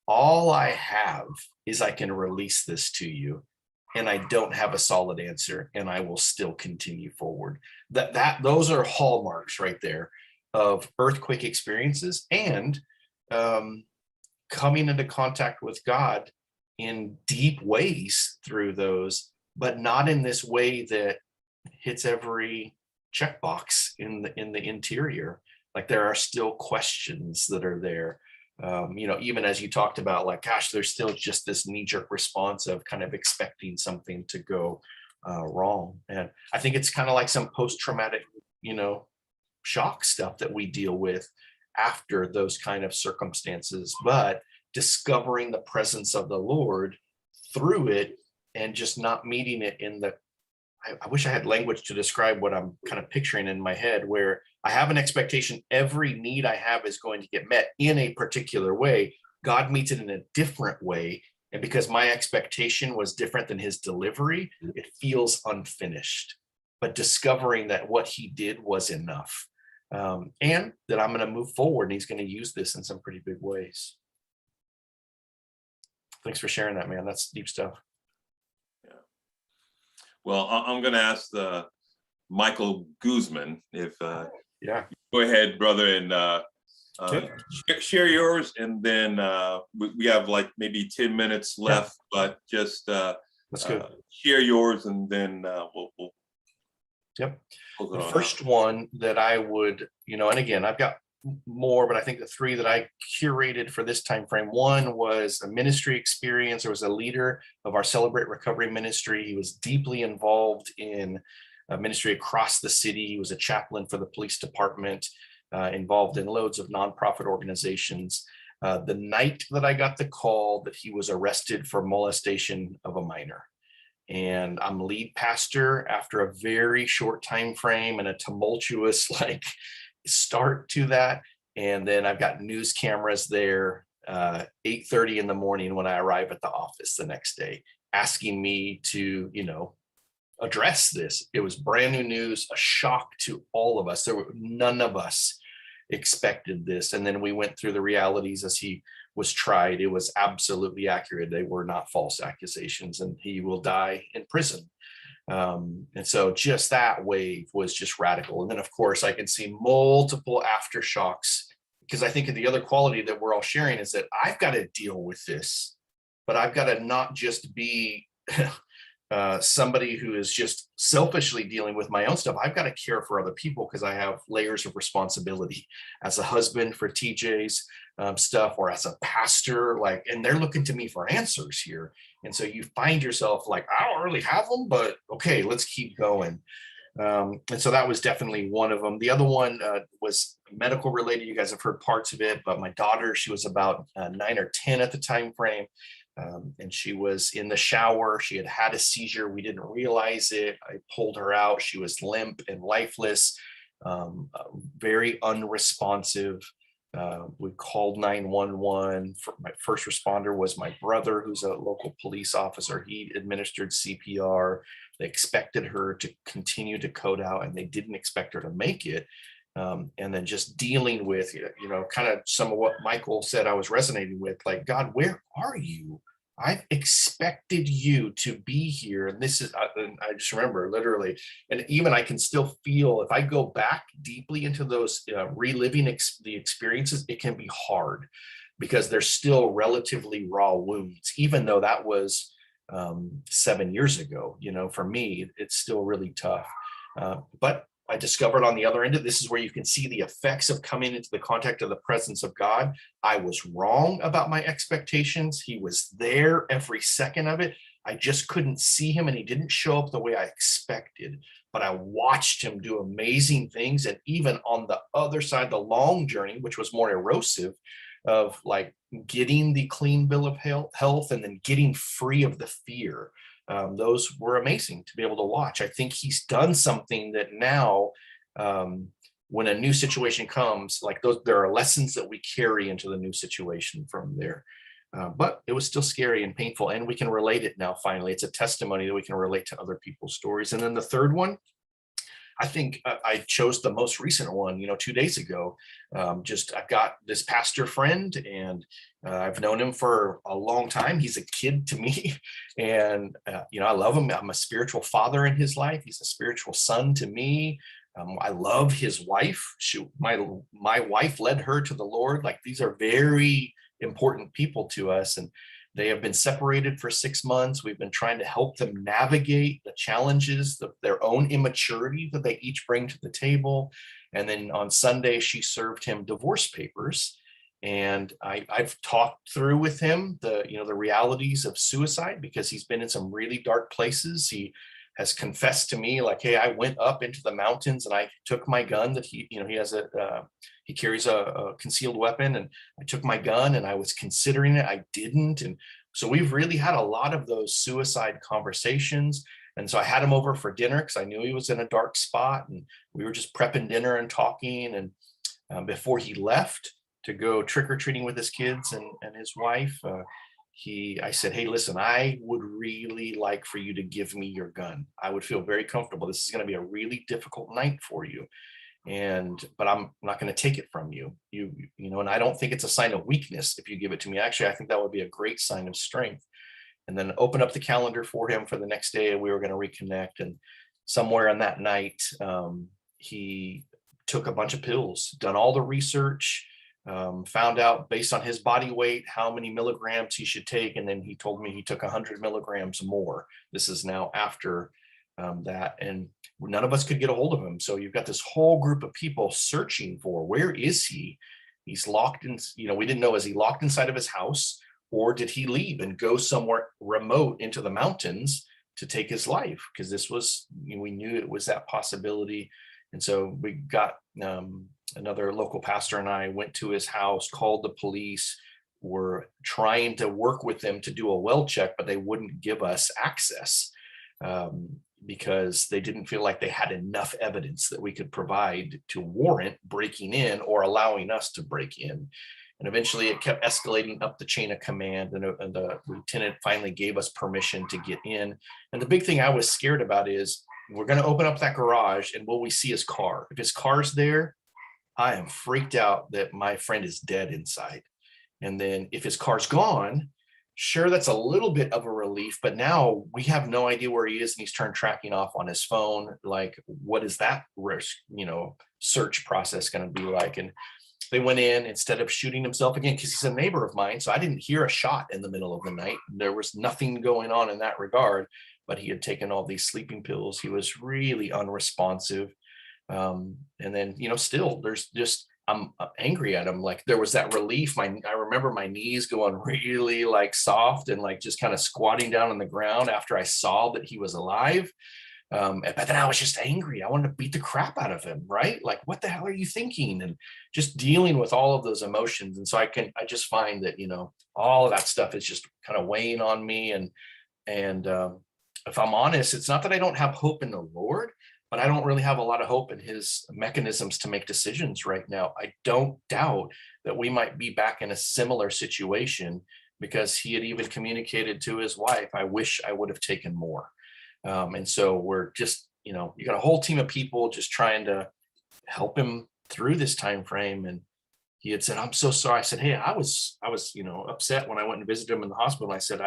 all I have is I can release this to you, and I don't have a solid answer, and I will still continue forward. Those are hallmarks right there of earthquake experiences, and coming into contact with God in deep ways through those, but not in this way that hits every checkbox in the interior. There are still questions that are there. Even as you talked about, like, gosh, there's still just this knee-jerk response of kind of expecting something to go wrong. And I think it's kind of like some post-traumatic, shock stuff that we deal with after those kind of circumstances, but discovering the presence of the Lord through it and just not meeting it in the I wish I had language to describe what I'm kind of picturing in my head, where I have an expectation every need I have is going to get met in a particular way. God meets it in a different way. And because my expectation was different than his delivery, it feels unfinished. But discovering that what he did was enough, and that I'm going to move forward and he's going to use this in some pretty big ways. Thanks for sharing that, man. That's deep stuff. Well, I'm going to ask Michael Guzman if Yeah. Go ahead, brother, and share yours, and then we have like maybe 10 minutes left, but just That's good. Share yours, and then we'll Yep. close it The on first out. one that I would, and again, I've got more, but I think the three that I curated for this time frame, one was a ministry experience. There was a leader of our Celebrate Recovery ministry. He was deeply involved in ministry across the city. He was a chaplain for the police department, involved in loads of nonprofit organizations. The night that I got the call that he was arrested for molestation of a minor, and I'm lead pastor after a very short time frame and a tumultuous start to that. And then I've got news cameras there 8:30 in the morning when I arrive at the office the next day, asking me to address this. It was brand new news, a shock to all of us. None of us expected this. And then we went through the realities as he was tried. It was absolutely accurate. They were not false accusations, and he will die in prison. And so just that wave was just radical. And then, of course, I can see multiple aftershocks, because I think the other quality that we're all sharing is that I've got to deal with this, but I've got to not just be somebody who is just selfishly dealing with my own stuff. I've got to care for other people because I have layers of responsibility as a husband for TJ's stuff, or as a pastor, and they're looking to me for answers here. And so you find yourself like, I don't really have them, but okay, let's keep going. And so that was definitely one of them. The other one was medical related. You guys have heard parts of it, but my daughter, she was about 9 or 10 at the time frame. And she was in the shower. She had had a seizure. We didn't realize it. I pulled her out. She was limp and lifeless, very unresponsive. We called 911. My first responder was my brother, who's a local police officer. He administered CPR. They expected her to continue to code out, and they didn't expect her to make it. And then just dealing with, kind of some of what Michael said I was resonating with, like, God, where are you? I've expected you to be here. And this is, I just remember literally, and even I can still feel, if I go back deeply into those reliving the experiences, it can be hard because they're still relatively raw wounds, even though that was 7 years ago. For me, it's still really tough. But I discovered on the other end of this is where you can see the effects of coming into the contact of the presence of God. I was wrong about my expectations. He was there every second of it. I just couldn't see him, and he didn't show up the way I expected. But I watched him do amazing things. And even on the other side, the long journey, which was more erosive, of getting the clean bill of health and then getting free of the fear. Those were amazing to be able to watch. I think he's done something that now, when a new situation comes, there are lessons that we carry into the new situation from there. But it was still scary and painful, and we can relate it now. Finally, it's a testimony that we can relate to other people's stories. And then the third one, I think I chose the most recent one, 2 days ago. I've got this pastor friend, and I've known him for a long time. He's a kid to me, and I love him. I'm a spiritual father in his life. He's a spiritual son to me. I love his wife. My wife led her to the Lord. These are very important people to us, and they have been separated for 6 months. We've been trying to help them navigate the challenges, their own immaturity that they each bring to the table. And then on Sunday, she served him divorce papers. And I've talked through with him the realities of suicide, because he's been in some really dark places. He has confessed to me, like, hey, I went up into the mountains and I took my gun that he carries a concealed weapon, and I took my gun and I was considering it. I didn't. And so we've really had a lot of those suicide conversations. And so I had him over for dinner because I knew he was in a dark spot, and we were just prepping dinner and talking. And before he left to go trick-or-treating with his kids and his wife, I said, hey, listen, I would really like for you to give me your gun. I would feel very comfortable. This is going to be a really difficult night for you. But I'm not going to take it from you. And I don't think it's a sign of weakness if you give it to me. Actually, I think that would be a great sign of strength. And then open up the calendar for him for the next day, and we were going to reconnect. And somewhere on that night, he took a bunch of pills, done all the research, found out based on his body weight how many milligrams he should take, and then he told me he took 100 milligrams more. This is now after that, and none of us could get a hold of him. So you've got this whole group of people searching for, where is he? He's locked in. We didn't know, is he locked inside of his house, or did he leave and go somewhere remote into the mountains to take his life? Because this was, we knew it was that possibility. And so we got another local pastor and I went to his house, called the police, were trying to work with them to do a well check, but they wouldn't give us access because they didn't feel like they had enough evidence that we could provide to warrant breaking in or allowing us to break in. And eventually it kept escalating up the chain of command, and the lieutenant finally gave us permission to get in. And the big thing I was scared about is, we're going to open up that garage and will we see his car? If his car's there, I am freaked out that my friend is dead inside. And then if his car's gone, sure, that's a little bit of a relief, but now we have no idea where he is, and he's turned tracking off on his phone. Like, what is that risk, search process going to be like? And they went in, instead of shooting himself again, because he's a neighbor of mine, so I didn't hear a shot in the middle of the night. There was nothing going on in that regard, but he had taken all these sleeping pills. He was really unresponsive. And then, still there's just, I'm angry at him. Like, there was that relief. I remember my knees going really like soft and like just kind of squatting down on the ground after I saw that he was alive. But then I was just angry. I wanted to beat the crap out of him, right? Like, what the hell are you thinking? And just dealing with all of those emotions. And so I just find that, all of that stuff is just kind of weighing on me. And if I'm honest, it's not that I don't have hope in the Lord, but I don't really have a lot of hope in his mechanisms to make decisions right now. I don't doubt that we might be back in a similar situation, because he had even communicated to his wife, I wish I would have taken more. And so we're just, you got a whole team of people just trying to help him through this time frame. And he had said, I'm so sorry. I said, hey, I was, upset when I went and visited him in the hospital. I said,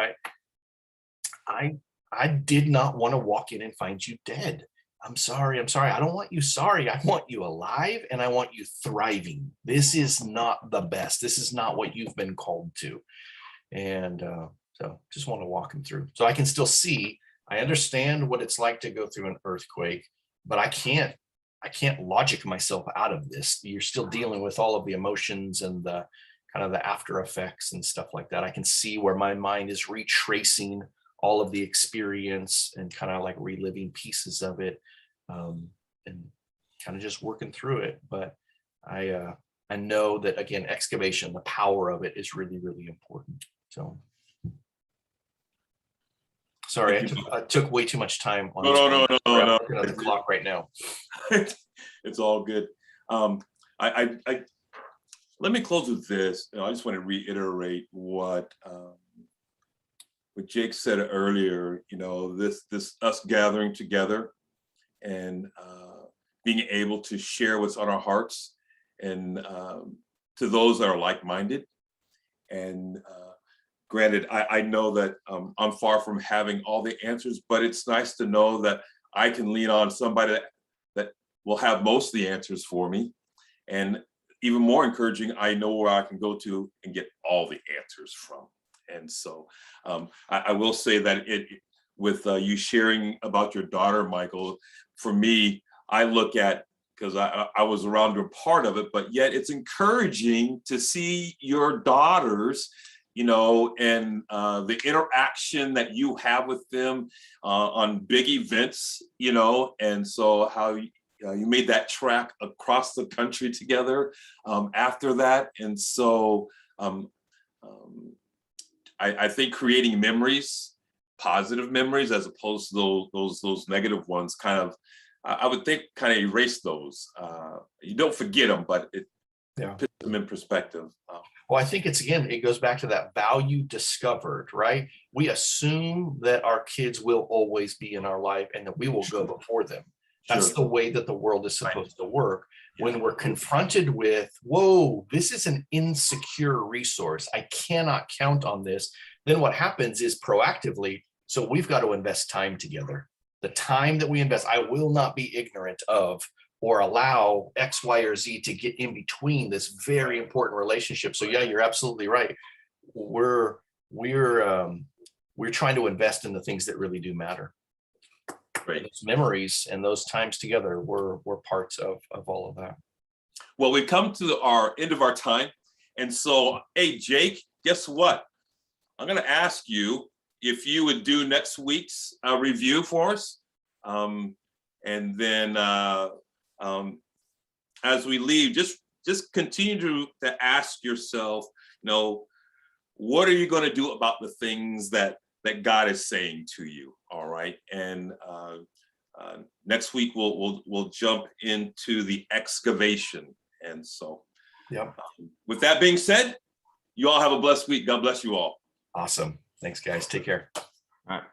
I did not want to walk in and find you dead. I'm sorry. I don't want you sorry. I want you alive, and I want you thriving. This is not the best. This is not what you've been called to. And so just want to walk him through. So I can still see, I understand what it's like to go through an earthquake, but I can't logic myself out of this. You're still dealing with all of the emotions and the kind of the after effects and stuff like that. I can see where my mind is retracing all of the experience and kind of like reliving pieces of it, and kind of just working through it. But I know that, again, excavation, the power of it is really, really important. So sorry, I took way too much time on No. I'm looking at the clock right now. It's all good. I let me close with this. I just want to reiterate what Jake said earlier. This us gathering together and being able to share what's on our hearts, and to those that are like-minded. And granted, I know that I'm far from having all the answers, but it's nice to know that I can lean on somebody that will have most of the answers for me. And even more encouraging, I know where I can go to and get all the answers from. And so I will say that with you sharing about your daughter, Michael, for me, I look at because I was around or part of it, but yet it's encouraging to see your daughters, you know, and the interaction that you have with them on big events, you know, and so how you made that track across the country together after that. And so I think creating memories, positive memories, as opposed to those negative ones, kind of, I would think, kind of erase those. You don't forget them, but it puts them in perspective. Well, I think it goes back to that value discovered, right? We assume that our kids will always be in our life and that we will go before them. That's the way that the world is supposed to work. When we're confronted with, whoa, this is an insecure resource, I cannot count on this, then what happens is proactively, so we've got to invest time together. The time that we invest, I will not be ignorant of or allow X, Y, or Z to get in between this very important relationship. So yeah, you're absolutely right. We're trying to invest in the things that really do matter. Great. Those memories and those times together were parts of all of that. Well, we've come to our end of our time. And so, hey, Jake, guess what? I'm going to ask you if you would do next week's review for us. And then as we leave, just continue to ask yourself, you know, what are you going to do about the things that God is saying to you? All right. And next week we'll jump into the excavation. And so with that being said, you all have a blessed week. God bless you all. Awesome. Thanks, guys. Take care. All right.